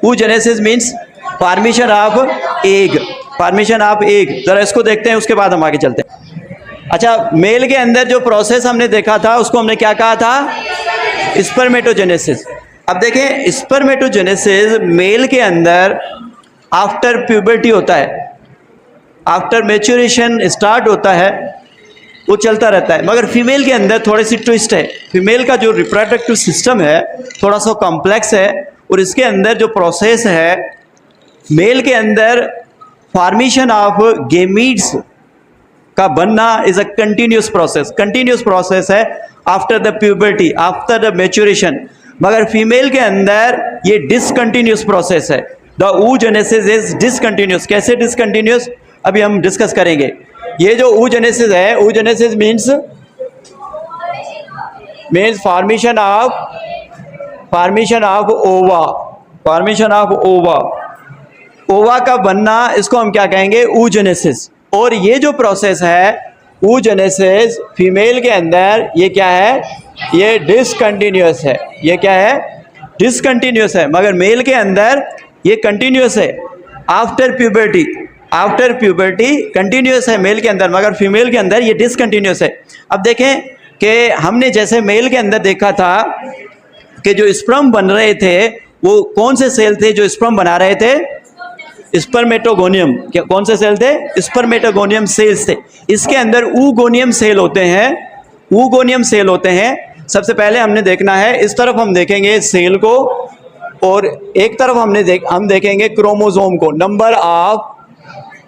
oogenesis means formation of egg, formation of egg. जरा इसको देखते हैं, उसके बाद हम आगे चलते हैं। अच्छा, मेल के अंदर जो प्रोसेस हमने देखा था उसको हमने क्या कहा था? स्पर्मेटोजेनेसिस। अब देखें, स्पर्मेटोजेनेसिस मेल के अंदर आफ्टर प्यूबर्टी होता है, आफ्टर मैच्योरेशन स्टार्ट होता है, वो चलता रहता है। मगर फीमेल के अंदर थोड़ी सी ट्विस्ट है। फीमेल का जो रिप्रोडक्टिव सिस्टम है थोड़ा सा कॉम्प्लेक्स है, और इसके अंदर जो प्रोसेस है मेल के अंदर फॉर्मेशन ऑफ गेमीट्स का बनना is a continuous process, continuous process है after the puberty, after the maturation. मगर फीमेल के अंदर ये डिसकंटिन्यूस प्रोसेस है। The oogenesis is discontinuous. कैसे डिसकंटिन्यूस, अभी हम डिस्कस करेंगे। ये जो oogenesis है, oogenesis means formation of ova, formation of ova, ova का बनना, इसको हम क्या कहेंगे? oogenesis। और ये जो प्रोसेस है oogenesis फीमेल के अंदर ये क्या है? ये डिसकंटिन्यूस है। ये क्या है? डिसकंटिन्यूस है। मगर मेल के अंदर ये कंटिन्यूस है। After puberty, after puberty continuous है मेल के अंदर, मगर फीमेल के अंदर ये डिसकंटिन्यूस है। अब देखें कि हमने जैसे मेल के अंदर देखा था कि जो स्पर्म बन रहे थे वो कौन से सेल थे जो स्पर्म बना रहे थे? स्पर्मेटोगोनियम। क्या कौन से सेल थे? स्पर्मेटोगोनियम सेल्स थे। इसके अंदर oogoनियम सेल होते हैं, oogoनियम सेल होते हैं। सबसे पहले हमने देखना है, इस तरफ हम देखेंगे सेल को, और एक तरफ हम देखेंगे क्रोमोसोम को,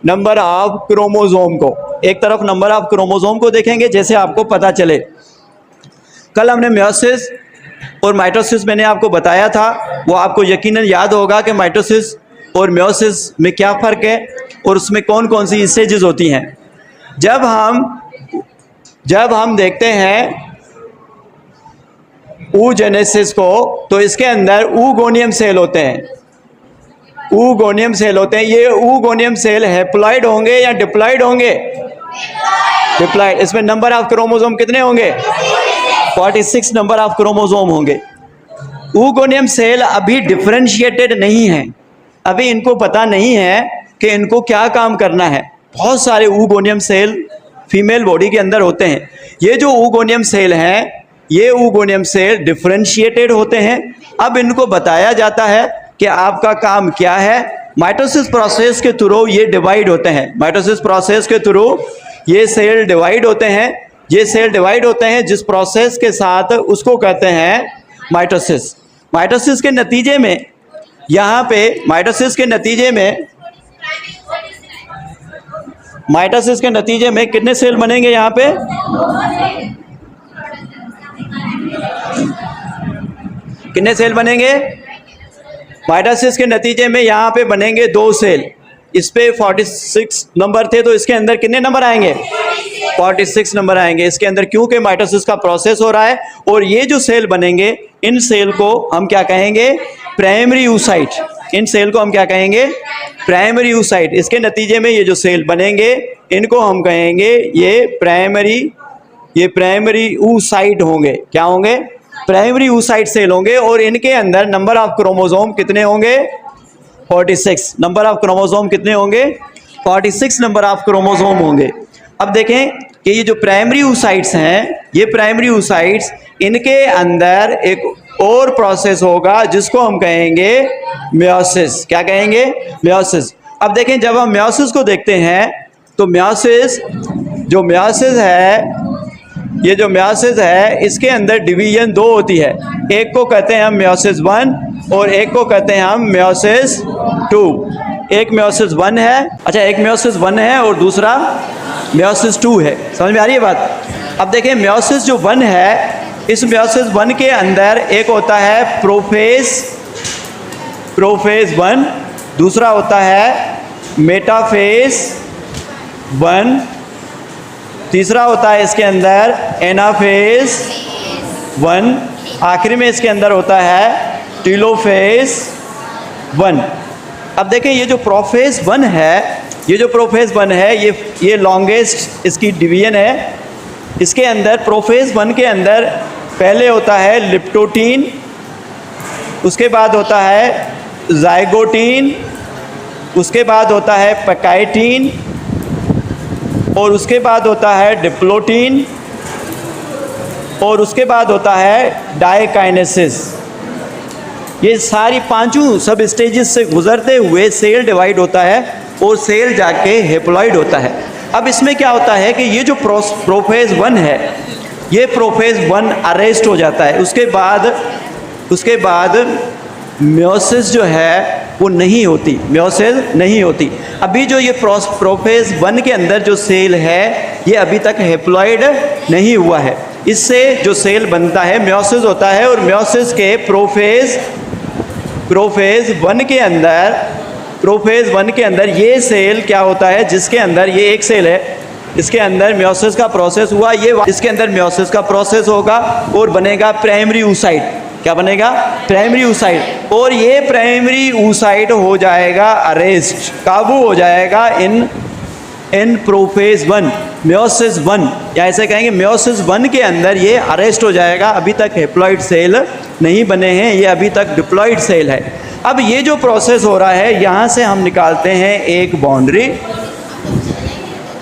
नंबर ऑफ क्रोमोसोम को। एक तरफ नंबर ऑफ क्रोमोसोम को देखेंगे, जैसे आपको पता चले। कल हमने मियोसिस और माइटोसिस मैंने आपको बताया था, वो आपको यकीनन याद होगा कि माइटोसिस और मियोसिस में क्या फ़र्क है और उसमें कौन कौन सी स्टेजेस होती हैं। जब हम देखते हैं oogenesis को, तो इसके अंदर oogoनियम सेल होते हैं, oogoनियम सेल होते हैं। ये oogoनियम सेल हैप्लॉइड होंगे या डिप्लॉइड होंगे? डिप्लॉइड। इसमें नंबर ऑफ क्रोमोसोम कितने होंगे? 46 नंबर ऑफ क्रोमोसोम होंगे। oogoनियम सेल अभी डिफरेंशिएटेड नहीं है, अभी इनको पता नहीं है कि इनको क्या काम करना है। बहुत सारे oogoनियम सेल फीमेल बॉडी के अंदर होते हैं। ये जो oogoनियम सेल हैं, ये oogoनियम सेल डिफरेंशिएटेड होते हैं। अब इनको बताया जाता है कि आपका काम क्या है। माइटोसिस प्रोसेस के थ्रू ये डिवाइड होते हैं, माइटोसिस प्रोसेस के थ्रू ये सेल डिवाइड होते हैं। ये सेल डिवाइड होते हैं जिस प्रोसेस के साथ, उसको कहते हैं माइटोसिस। माइटोसिस के नतीजे में, यहाँ पे माइटोसिस के नतीजे में कितने सेल बनेंगे? यहाँ पे कितने सेल बनेंगे? माइटोसिस के नतीजे में यहाँ पे बनेंगे 2 सेल। इस पे 46 नंबर थे, तो इसके अंदर कितने नंबर आएंगे? 46 नंबर आएंगे इसके अंदर, क्योंकि माइटोसिस का प्रोसेस हो रहा है। और ये जो सेल बनेंगे, इन सेल को हम क्या कहेंगे? Primary oocyte। इन सेल को हम क्या कहेंगे? Primary oocyte। इसके नतीजे में ये जो सेल बनेंगे, इनको हम कहेंगे ये प्राइमरी oocyte होंगे। क्या होंगे? प्राइमरी oocyte सेल होंगे। और इनके अंदर नंबर ऑफ क्रोमोसोम कितने होंगे? 46। नंबर ऑफ क्रोमोसोम कितने होंगे? 46 नंबर ऑफ क्रोमोसोम होंगे। अब देखें कि ये जो प्राइमरी oocytes हैं, ये प्राइमरी oocytes, इनके अंदर एक और प्रोसेस होगा जिसको हम कहेंगे मियोसिस। क्या कहेंगे? मियोसिस। अब देखें, जब हम मियोसिस को देखते हैं तो मियोसिस है, इसके अंदर डिवीजन 2 होती है। एक को कहते हैं हम मियोसिस 1 और एक को कहते हैं हम मियोसिस 2। एक मियोसिस 1 है, अच्छा, एक मियोसिस 1 है और दूसरा मियोसिस 2 है। समझ में आ रही है बात? अब देखें, मियोसिस जो 1 है, इस मियोसिस 1 के अंदर एक होता है प्रोफेज 1, दूसरा होता है मेटाफेज 1, तीसरा होता है इसके अंदर एनाफेज 1, आखिरी में इसके अंदर होता है टीलोफेज 1। अब देखें, ये जो प्रोफेज 1 है, ये लॉन्गेस्ट इसकी डिवीजन है। इसके अंदर प्रोफेज 1 के अंदर पहले होता है लिप्टोटीन, उसके बाद होता है जाइगोटीन, उसके बाद होता है पैकाइटीन, और उसके बाद होता है डिप्लोटीन, और उसके बाद होता है डाइकाइनेसिस। ये सारी पांचों सब स्टेजेस से गुजरते हुए सेल डिवाइड होता है और सेल जाके हेप्लॉइड होता है। अब इसमें क्या होता है कि ये जो प्रोफेज 1 है, ये प्रोफेज 1 अरेस्ट हो जाता है। उसके बाद म्योसिस जो है वो नहीं होती, म्योसिस नहीं होती। अभी जो ये प्रोफेज 1 के अंदर जो सेल है ये अभी तक हेप्लॉइड नहीं हुआ है। इससे जो सेल बनता है म्योसिस होता है, और म्योसिस के प्रोफेज 1 के अंदर ये सेल क्या होता है, जिसके अंदर ये एक सेल है, इसके अंदर म्योसिस का प्रोसेस हुआ, ये इसके अंदर म्योसिस का प्रोसेस होगा और बनेगा प्राइमरी oocyte। क्या बनेगा? Primary oocyte। और ये प्राइमरी oocyte हो जाएगा अरेस्ट, काबू हो जाएगा इन प्रोफेज 1, म्योसिस 1, या ऐसे कहेंगे म्योसिस 1 के अंदर ये अरेस्ट हो जाएगा। अभी तक हेप्लॉइड सेल नहीं बने हैं, ये अभी तक डिप्लॉइड सेल है। अब ये जो प्रोसेस हो रहा है, यहाँ से हम निकालते हैं एक बाउंड्री।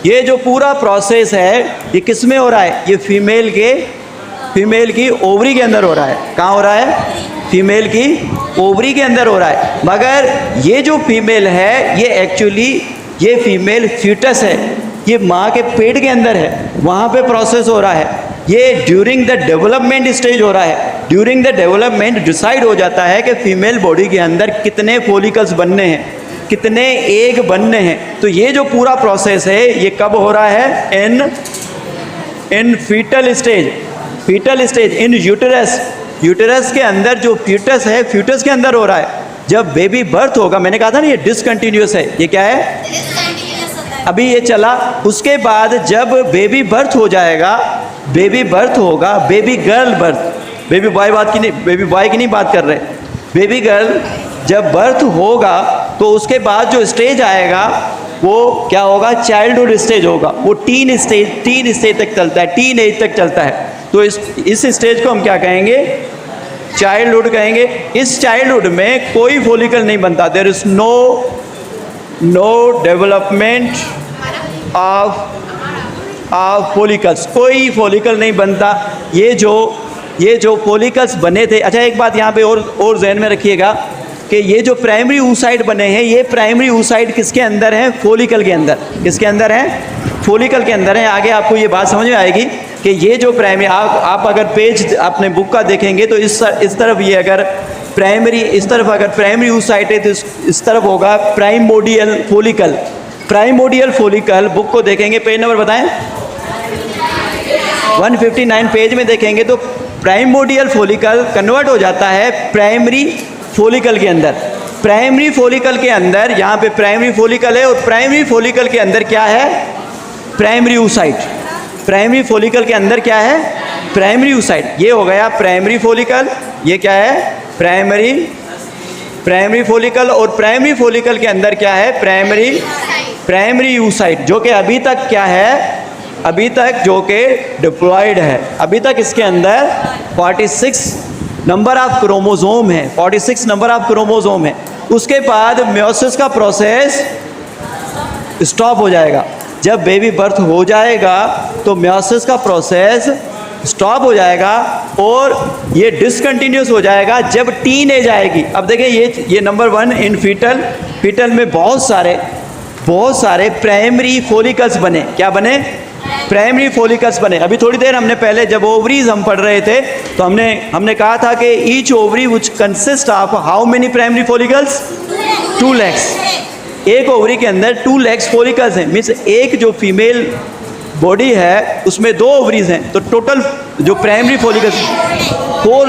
ये जो पूरा प्रोसेस है ये किस में हो रहा है? ये फीमेल की ओवरी के अंदर हो रहा है। कहाँ हो रहा है? फीमेल की ओवरी के अंदर हो रहा है। मगर ये जो फीमेल है ये एक्चुअली ये फीमेल फीटस है, ये माँ के पेट के अंदर है, वहाँ पे प्रोसेस हो रहा है। ये ड्यूरिंग द डेवलपमेंट स्टेज हो रहा है। ड्यूरिंग द डेवलपमेंट डिसाइड हो जाता है कि फीमेल बॉडी के अंदर कितने फॉलिकल्स बनने हैं, कितने एग बनने हैं। तो ये जो पूरा प्रोसेस है ये कब हो रहा है? इन फीटल स्टेज, इन यूटेरस के अंदर जो फीटस है, फीटस के अंदर हो रहा है। जब बेबी बर्थ होगा, मैंने कहा था ना ये डिसकंटिन्यूस है, ये क्या है? अभी ये चला। उसके बाद जब बेबी बर्थ हो जाएगा, बेबी बर्थ होगा, baby girl birth, baby boy की नहीं बात कर रहे, बेबी गर्ल जब बर्थ होगा तो उसके बाद जो स्टेज आएगा वो क्या होगा? चाइल्डहुड स्टेज होगा। वो टीन स्टेज तक चलता है, टीन एज तक चलता है। तो इस स्टेज को हम क्या कहेंगे? चाइल्डहुड कहेंगे। इस चाइल्डहुड में कोई फॉलिकल नहीं बनता, there is no development of follicles, कोई फॉलिकल नहीं बनता। ये जो फॉलिकल्स बने थे, अच्छा एक बात यहाँ पे और जहन में रखिएगा कि ये जो प्राइमरी oocyte बने हैं, ये प्राइमरी oocyte किसके अंदर है? फॉलिकल के अंदर। किसके अंदर है? फॉलिकल के अंदर है। आगे आपको ये बात समझ में आएगी कि ये जो प्राइमरी, आप अगर पेज अपने बुक का देखेंगे तो इस तरफ ये अगर प्राइमरी oocyte है तो इस तरफ होगा primordial follicle. Primordial follicle book को देखेंगे, पेज नंबर बताएं, 159 पेज में देखेंगे तो प्राइमोडियल फॉलिकल कन्वर्ट हो जाता है प्राइमरी फॉलिकल के अंदर। प्राइमरी फॉलिकल के अंदर यहाँ पे प्राइमरी फॉलिकल है, और प्राइमरी फॉलिकल के अंदर क्या है? Primary oocyte। प्राइमरी फॉलिकल के अंदर क्या है? Primary oocyte। ये हो गया प्राइमरी फॉलिकल। ये क्या है? Primary follicle. और प्राइमरी फॉलिकल के अंदर क्या है? प्राइमरी oocyte, जो कि अभी तक क्या है? अभी तक जो कि डिप्लॉयड है। अभी तक इसके अंदर 46 नंबर ऑफ क्रोमोसोम है, 46 नंबर ऑफ क्रोमोसोम है। उसके बाद म्योसिस का प्रोसेस स्टॉप हो जाएगा। जब बेबी बर्थ हो जाएगा तो म्योसिस का प्रोसेस स्टॉप हो जाएगा और ये डिसकंटिन्यूस हो जाएगा जब टीन एज आएगी। अब देखिए ये नंबर 1 इन फीटल में बहुत सारे प्राइमरी फॉलिकल्स बने। क्या बने? प्राइमरी फॉलिकल्स बने। अभी थोड़ी देर हमने पहले जब ओवरीज हम पढ़ रहे थे तो हमने कहा था कि each ovary which consist of how many primary follicles? 2 legs. एक ओवरी के अंदर 2 लेग्स फॉलिकल्स हैं, मीन्स एक जो फीमेल बॉडी है उसमें 2 ओवरीज हैं, तो टोटल जो primary follicles 4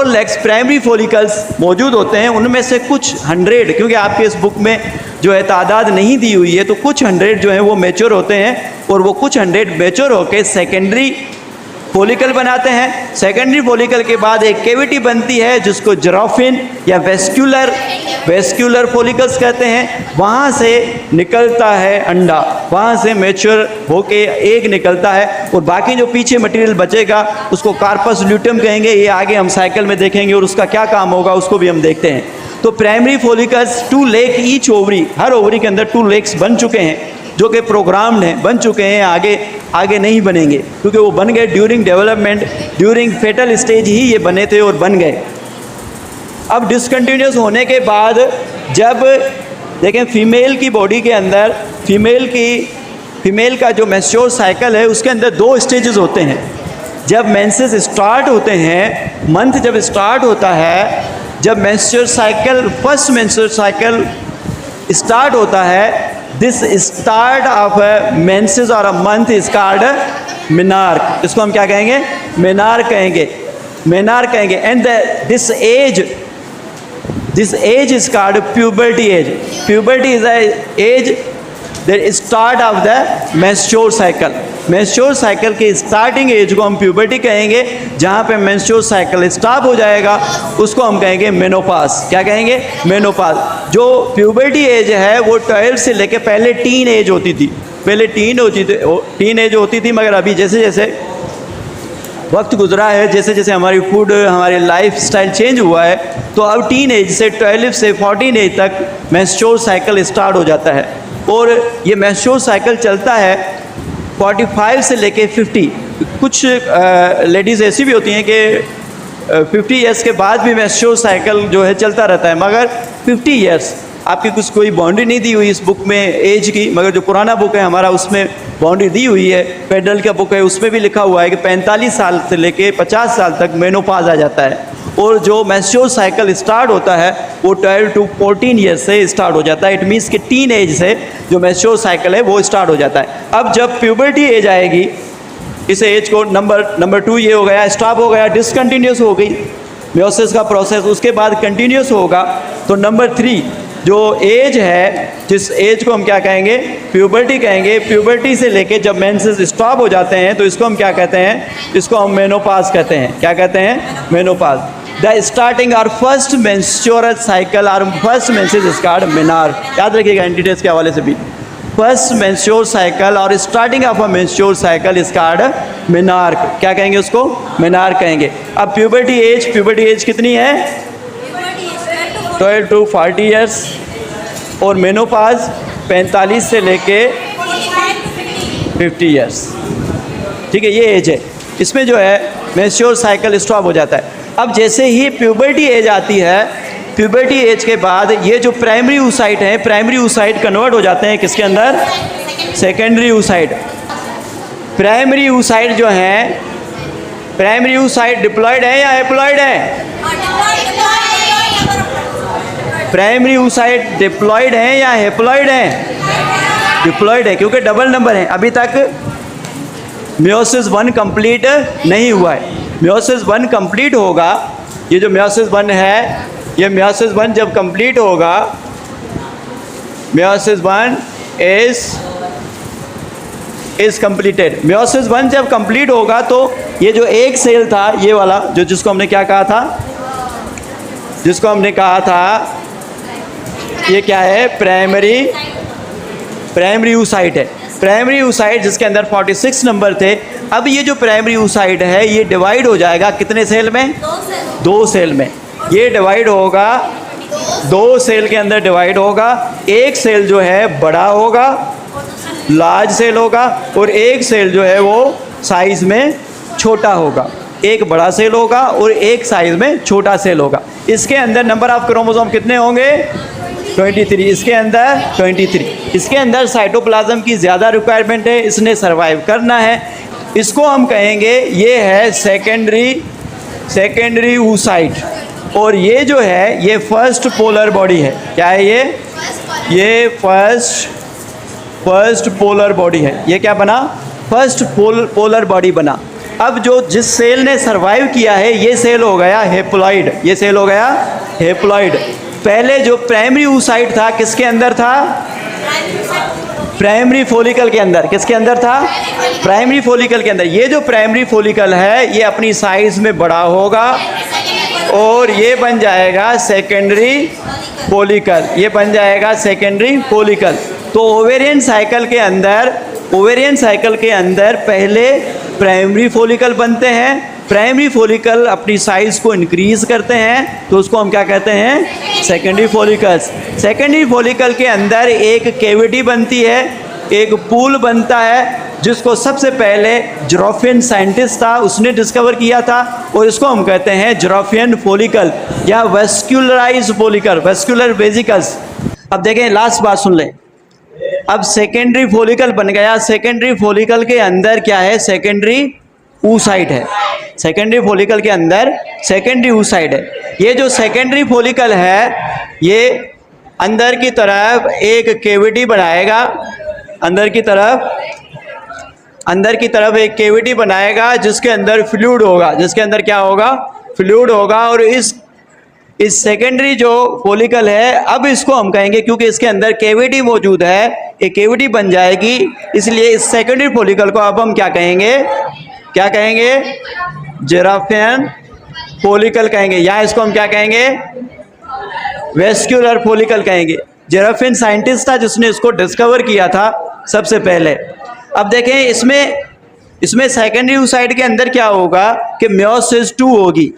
legs primary follicles मौजूद होते हैं। उनमें से कुछ 100, क्योंकि आपके इस बुक में जो है तादाद नहीं दी हुई है, तो कुछ 100 जो है वो मैच्योर होते हैं, और वो कुछ 100 मैच्योर होकर सेकेंडरी फॉलिकल बनाते हैं। सेकेंडरी फॉलिकल के बाद एक कैविटी बनती है जिसको जराफिन या वेस्क्यूलर फॉलिकल्स कहते हैं। वहाँ से निकलता है अंडा, वहाँ से मैच्योर होके एग निकलता है, और बाकी जो पीछे मटेरियल बचेगा उसको कार्पस ल्यूटियम कहेंगे। ये आगे हम साइकिल में देखेंगे और उसका क्या काम होगा उसको भी हम देखते हैं। तो प्राइमरी फॉलिकल्स 2 लेग ईच ओवरी, हर ओवरी के अंदर 2 लेग्स बन चुके हैं, जो कि प्रोग्राम्ड हैं, बन चुके हैं, आगे नहीं बनेंगे, क्योंकि वो बन गए during development, during foetal stage ही ये बने थे और बन गए। अब डिसकंटिन्यूस होने के बाद जब देखें फीमेल की बॉडी के अंदर, फीमेल का जो मेंस्ट्रुअल साइकिल है उसके अंदर 2 स्टेजेस होते हैं। जब मेंसेस स्टार्ट होते हैं, मंथ जब स्टार्ट होता है, जब menstrual cycle, first menstrual cycle start होता है, दिस स्टार्ट ऑफ मेंसेस और a month is called menarche. इसको हम क्या कहेंगे? मेनार्क कहेंगे, मेनार्क कहेंगे। And this age is called puberty age. Puberty is the age that start of the menstrual cycle. Menstrual cycle की स्टार्टिंग एज को हम प्यूबर्टी कहेंगे। जहाँ पे मेंस्ट्रुअल साइकिल स्टॉप हो जाएगा उसको हम कहेंगे मेनोपाज। क्या कहेंगे? मेनोपाज। जो प्यूबर्टी एज है वो 12 से लेके पहले टीन एज होती थी, पहले टीन एज होती थी, मगर अभी जैसे जैसे वक्त गुजरा है, जैसे जैसे हमारी फूड, हमारी लाइफ स्टाइल चेंज हुआ है, तो अब टीन एज से 12 से 14 एज तक मेंस्ट्रुअल साइकिल स्टार्ट हो जाता है। और ये मेंस्ट्रुअल साइकिल चलता है 45 से लेके 50। कुछ लेडीज़ ऐसी भी होती हैं कि 50 ईयर्स के बाद भी मेंस्ट्रुअल साइकिल जो है चलता रहता है, मगर 50 ईयर्स आपकी कुछ कोई बाउंड्री नहीं दी हुई इस बुक में एज की, मगर जो पुराना बुक है हमारा उसमें बाउंड्री दी हुई है। फेडरल का बुक है उसमें भी लिखा हुआ है कि 45 साल से लेके 50 साल तक मेनोपाज आ जाता है। और जो मेंस्ट्रुअल साइकिल स्टार्ट होता है वो 12 to 14 ईयर्स से स्टार्ट हो जाता है। इट मीन्स कि टीन एज से जो मेंस्ट्रुअल साइकिल है वो स्टार्ट हो जाता है। अब जब प्यूबर्टी एज आएगी, इस एज को नंबर 2 ये हो गया, स्टॉप हो गया, डिसकंटिन्यूस हो गई मेयोसिस का प्रोसेस, उसके बाद कंटिन्यूस होगा। तो नंबर 3 जो एज है, जिस एज को हम क्या कहेंगे? प्यूबर्टी कहेंगे। प्यूबर्टी से लेके जब मेंसेस स्टॉप हो जाते हैं तो इसको हम क्या कहते हैं? इसको हम मेनोपाज कहते हैं। क्या कहते हैं? मेनोपाज। द स्टार्टिंग और फर्स्ट मेंस्ट्रुअल साइकिल और first menses is called menarche. याद रखिएगा एंटीडेस के हवाले से भी, फर्स्ट मेंस्ट्रुअल साइकिल और starting of a menstrual cycle is called menarche. क्या कहेंगे उसको? मेनार्क कहेंगे। अब प्यूबर्टी एज कितनी है? 12 to 40 ईयर्स। और मेनोपाज 45 से लेके 50 ईयर्स। ठीक है, ये एज है। इसमें जो है मेंस्ट्रुअल साइकिल स्टॉप हो जाता है। अब जैसे ही प्यूबर्टी एज आती है, प्यूबर्टी एज के बाद ये जो प्राइमरी oocyte हैं, प्राइमरी oocyte कन्वर्ट हो जाते हैं किसके अंदर? Secondary oocyte। प्राइमरी oocyte जो हैं, प्राइमरी oocyte डिप्लॉयड है या हैप्लॉयड है? प्राइमरी oocyte डिप्लॉयड है या हैप्लॉयड है? डिप्लॉयड है, क्योंकि डबल नंबर है। अभी तक मेयोसिस 1 कंप्लीट नहीं हुआ है। मेयोसिस 1 कंप्लीट होगा। ये जो मेयोसिस 1 है, ये मेयोसिस 1 जब कंप्लीट होगा, मेयोसिस 1 इज कंप्लीटेड। मेयोसिस 1 जब कंप्लीट होगा तो ये जो एक सेल था, ये वाला जो, जिसको हमने क्या कहा था? जिसको हमने कहा था ये क्या है? प्राइमरी oocyte है। प्राइमरी oocyte जिसके अंदर 46 नंबर थे। अब ये जो प्राइमरी oocyte है ये डिवाइड हो जाएगा कितने सेल में? 2 सेल में। ये डिवाइड होगा, 2 सेल के अंदर डिवाइड होगा। एक सेल जो है बड़ा होगा, लार्ज सेल होगा, और एक सेल जो है वो साइज में छोटा होगा। एक बड़ा सेल होगा और एक साइज में छोटा सेल होगा। इसके अंदर नंबर ऑफ क्रोमोसोम कितने होंगे? 23। इसके अंदर 23। इसके अंदर साइटोप्लाज्म की ज़्यादा रिक्वायरमेंट है, इसने सर्वाइव करना है। इसको हम कहेंगे ये है सेकेंडरी oocyte। और ये जो है ये फर्स्ट पोलर बॉडी है। क्या है ये? ये फर्स्ट पोलर बॉडी है। ये क्या बना? फर्स्ट पोलर बॉडी बना। अब जो जिस सेल ने सर्वाइव किया है ये सेल हो गया हैप्लॉइड। ये सेल हो गया हैप्लॉइड। पहले जो प्राइमरी oocyte था किसके अंदर था? प्राइमरी फॉलिकल के अंदर। किसके अंदर था? प्राइमरी फॉलिकल के अंदर। ये जो प्राइमरी फॉलिकल है ये अपनी साइज में बड़ा होगा और ये बन जाएगा सेकेंडरी फॉलिकल। ये बन जाएगा सेकेंडरी फॉलिकल। तो ओवेरियन साइकिल के अंदर पहले प्राइमरी फॉलिकल बनते हैं, प्राइमरी फॉलिकल अपनी साइज को इंक्रीज करते हैं तो उसको हम क्या कहते हैं, सेकेंडरी फॉलिकल्स। सेकेंडरी फॉलिकल के अंदर एक कैविटी बनती है, एक पूल बनता है, जिसको सबसे पहले ज़ेरोफियन साइंटिस्ट था, उसने डिस्कवर किया था, और इसको हम कहते हैं ज़ेरोफियन फॉलिकल या वेस्क्युलराइज्ड फॉलिकल, वेस्क्युलर वेसिकल्स। अब देखें, लास्ट बात सुन लें। अब सेकेंडरी फॉलिकल बन गया, सेकेंडरी फॉलिकल के अंदर क्या है, सेकेंडरी oocyte है। सेकेंडरी फॉलिकल के अंदर सेकेंडरी oocyte है। ये जो सेकेंडरी फॉलिकल है ये अंदर की तरफ एक कैविटी बनाएगा, अंदर की तरफ एक कैविटी बनाएगा जिसके अंदर फ्लूइड होगा, जिसके अंदर क्या होगा, फ्लूइड होगा। और इस सेकेंडरी जो फॉलिकल है, अब इसको हम कहेंगे, क्योंकि इसके अंदर कैविटी मौजूद है, एक कैविटी बन जाएगी, इसलिए इस सेकेंडरी फॉलिकल को अब हम क्या कहेंगे, ज़ेरोफियन फॉलिकल कहेंगे, या इसको हम क्या कहेंगे, वेस्क्युलर फॉलिकल कहेंगे। ज़ेरोफियन साइंटिस्ट था जिसने इसको डिस्कवर किया था सबसे पहले। अब देखें, इसमें सेकेंडरी oocyte के अंदर क्या होगा कि मेयोसिस 2 होगी।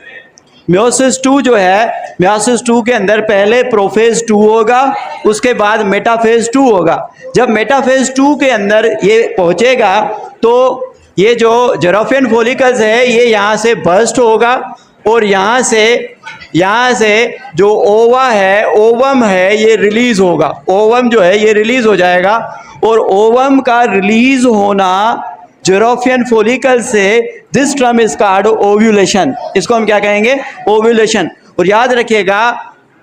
मेयोसिस 2 जो है, मेयोसिस 2 के अंदर पहले प्रोफेज 2 होगा, उसके बाद मेटाफेज 2 होगा। जब मेटाफेज 2 के अंदर ये पहुंचेगा तो ये जो ज़ेरोफियन फॉलिकल्स है ये यहाँ से बर्स्ट होगा, और यहाँ से जो ओवा है, ओवम है, ये रिलीज होगा। ओवम जो है ये रिलीज हो जाएगा, और ओवम का रिलीज होना ज़ेरोफियन फॉलिकल से, this term is called ovulation. इसको हम क्या कहेंगे, ओव्यूलेशन। और याद रखिएगा,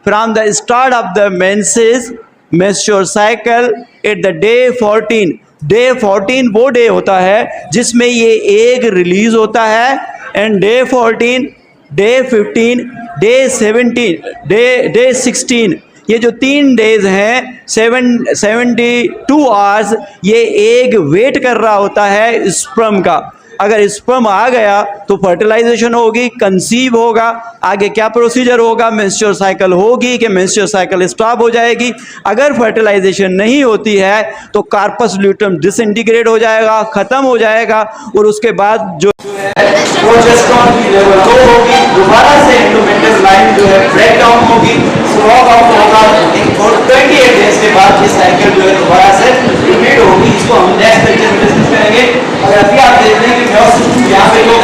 from the start of the menses menstrual cycle at the day 14, day 14 वो डे होता है जिसमें ये एग रिलीज होता है, and day 14, day 15, day 17, day 16, ये जो 3 डेज हैं, 72 आवर्स ये एग वेट कर रहा होता है स्पर्म का। अगर स्पर्म आ गया तो फर्टिलाइजेशन होगी, कंसीव होगा, आगे क्या प्रोसीजर होगा, मेंस्ट्रुअल साइकिल होगी कि मेंस्ट्रुअल साइकिल स्टॉप हो जाएगी। अगर फर्टिलाइजेशन नहीं होती है तो कार्पस ल्यूटम डिसइंटीग्रेट हो जाएगा, ख़त्म हो जाएगा, और उसके बाद जो प्रोजेस्टेरोन की लेवल लो होगी, दोबारा से एंडोमेट्रियस लाइन जो है ब्रेक डाउन होगी, स्लॉग आउट होगा, और 28 डेज के बाद ये साइकिल जो है दोबारा से रिपीट होगी। इसको हम नेक्स्ट लेक्चर में डिस्कस करेंगे। अगर अभी आप देख रहे हैं कि मेयोसिस 2 यहाँ पे लोग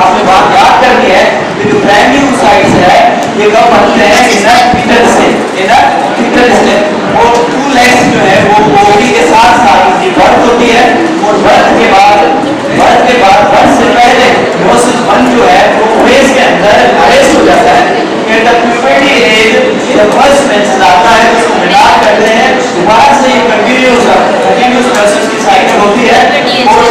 आपने बात याद करनी है कि जो प्राइमरी oocytes है ये कब बनते हैं, इनर फीटल स्टेज, और 2 लेग्स जो है वो ओवरी के साथ साथ उनकी बर्थ होती है, और बर्थ के बाद बर्थ से पहले मेयोसिस 1 जो है वो फेस के अंदर अरेस्ट हो जाता है। एट द प्यूबर्टी एज जब फर्स्ट मेंसेस आता है उसको मिलाप करते हैं, दोबारा से ये कंटिन्यूस मेयोसिस की साइकिल होती है, और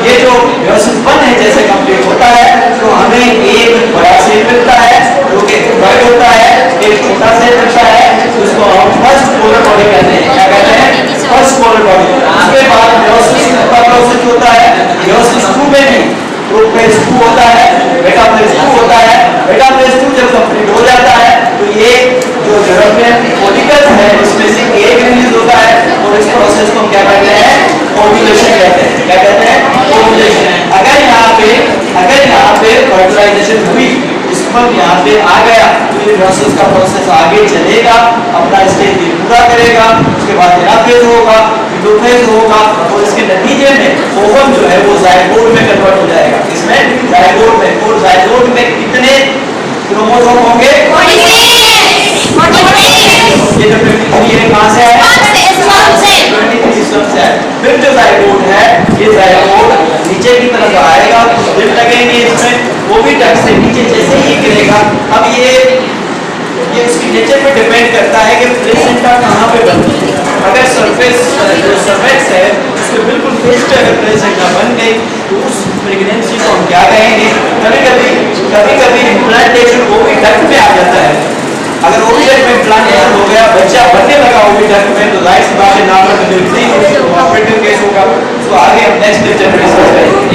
ये जो मेयोसिस 1 है जैसे कंप्लीट होता है तो हमें एक बड़ा सेल मिलता है जो कि बर्ड होता है, एक छोटा सेल मिलता है, उसको हम फर्स्ट पोलर बॉडी कहते हैं। क्या कहते हैं, फर्स्ट पोलर बॉडी। उसके बाद मेयोसिस का प्रोसेस होता है, मेयोसिस 2 में भी प्रोफेज 2 होता है, मेटाफेज 2 होता है। मेटाफेज 2 जब कंप्लीट हो जाता है तो ये जो ज़ेरोफियन फॉलिकल्स है उसमें से एक रिलीज होता है, और इस प्रोसेस को हम क्या कहते हैं, ओव्यूलेशन कहते हैं। क्या कहते हैं, ओव्यूलेशन। अगर यहाँ पे फर्टिलाइजेशन हुई, स्पर्म यहाँ पे आ गया तो ये मेयोसिस का प्रोसेस आगे चलेगा, अपना स्टेज पूरा करेगा, उसके बाद एनाफेज होगा, इंडोफेज होगा, और इसके नतीजे में ओवम जो है वो जायगोट में कन्वर्ट हो जाएगा। इसमें जायगोट में, और जायगोट में कितने क्रोमोसोम होंगे, 43। ये जो 23 है कहाँ से आया, 23 स्पर्म से आया। फिर जो जायगोट है ये जायगोट नीचे की तरफ आएगा, कुछ दिन लगेंगे इसमें, वो भी टक से नीचे जैसे ही गिरेगा। अब ये उसकी नेचर पे डिपेंड करता है कि प्लेसेंटा कहाँ पे बनती है। अगर सरफेस जो सर्वेक्स है उसके बिल्कुल फेस पे अगर प्लेसेंटा बन गई तो उस प्रेगनेंसी को हम क्या कहेंगे, कभी इम्प्लांटेशन वो भी डक्ट में आ जाता है। अगर ओविडक्ट में इम्प्लांटेशन हो गया, बच्चा बनने लगा ओविडक्ट में, तो जाहिर सी बात है नॉर्मल डिलीवरी केस होगा। उसको आगे हम नेक्स्ट लेक्चर में डिस्कस करेंगे।